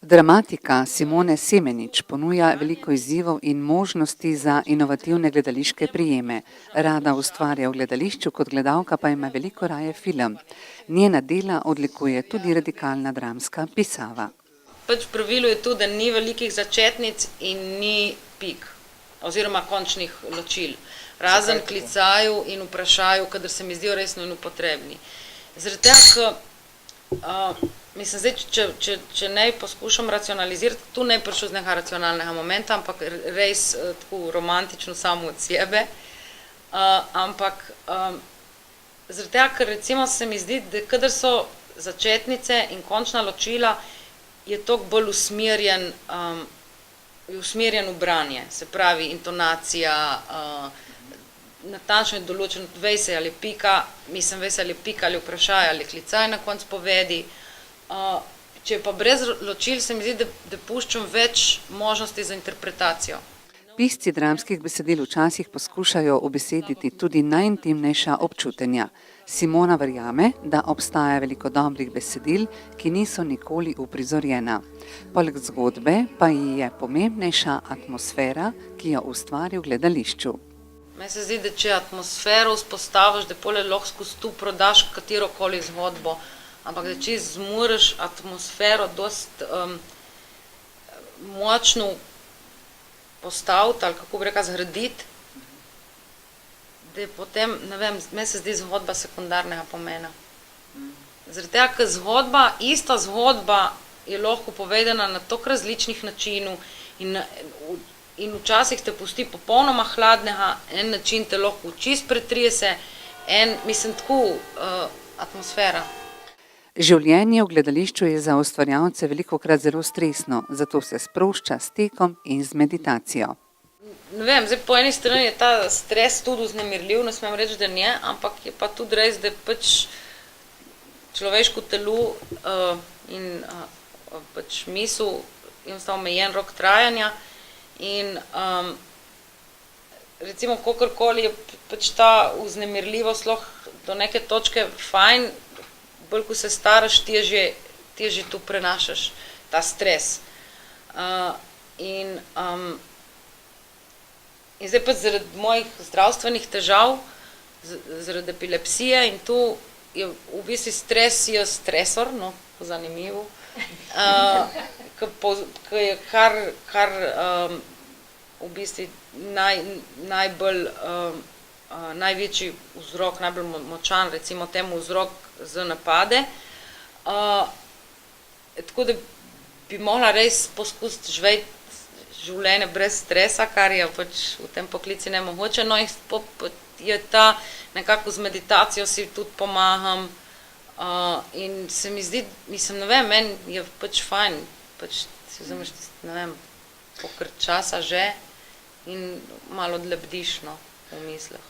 Dramatika Simone Semenič ponuja veliko izzivov in možnosti za inovativne gledališke prijeme. Rada ustvarja v gledališču, kot gledalka pa ima veliko raje film. Njena dela odlikuje tudi radikalna dramska pisava. Pač v pravilu je to, da ni velikih začetnic in ni pik oziroma končnih ločil. Razen klicaju in vprašaju, kadar se mi zdijo res nujno potrebni. Zaradi tega, mislim, zdaj, če ne poskušam racionalizirati, tu ne prišel z nekega racionalnega momenta, ampak res tako romantično samo od sebe. Ampak zaradi tega, ker recimo se mi zdi, da kadar so začetnice in končna ločila, je toliko bolj usmerjen v branje, se pravi intonacija, natančno je določen, vej se ali pika, mislim, vej se ali pika ali vprašaj ali klicaj na konc povedi. Če pa brez ločil, se mi zdi, da puščam več možnosti za interpretacijo. Pisci dramskih besedil včasih poskušajo ubesediti tudi najintimnejša občutenja. Simona verjame, da obstaja veliko dobrih besedil, ki niso nikoli uprizorjena. Poleg zgodbe pa ji je pomembnejša atmosfera, ki jo ustvari v gledališču. Meni se zdi, da če atmosfero vzpostaviš, da pole lahko skozi tu prodaš katerokoli zgodbo, ampak da če zmoriš atmosfero dost močno postaviti ali kako bi rekla zgraditi, da je potem, ne vem, meni se zdi zgodba sekundarnega pomena. Zaradi tega, ker zgodba, ista zgodba je lahko povedana na toliko različnih načinov in včasih te pusti popolnoma hladnega, en način te lahko čisto pretrese, mislim, tako atmosfera. Življenje v gledališču je za ustvarjalce velikokrat zelo stresno, zato se sprošča s tekom in z meditacijo. Ne vem, zdaj po eni strani je ta stres tudi vznemirljiv, ne smem reči, da ne, ampak je pa tudi res, da je pač človeško telo in pač misel enostavno omejen rok trajanja in recimo kakorkoli je pač ta vznemirljivost lahko do neke točke fajn, bolj ko se staraš, težje tu prenašaš ta stres. In zdaj pa zaradi mojih zdravstvenih težav, zaradi epilepsije in tu je v bistvu stres je stresor, no, zanimivo, ki je kar v bistvu največji vzrok, najbolj močan, recimo temu vzrok za napade. Tako da bi mogla res poskusiti živeti življenje brez stresa, kar je pač v tem poklici nemogoče, no je ta nekako z meditacijo si tudi pomagam in se mi zdi, mislim, ne vem, meni je pač fajn, pač si vzameš tisti, ne vem, pokrat časa že in malo odlebdiš, no, v mislih.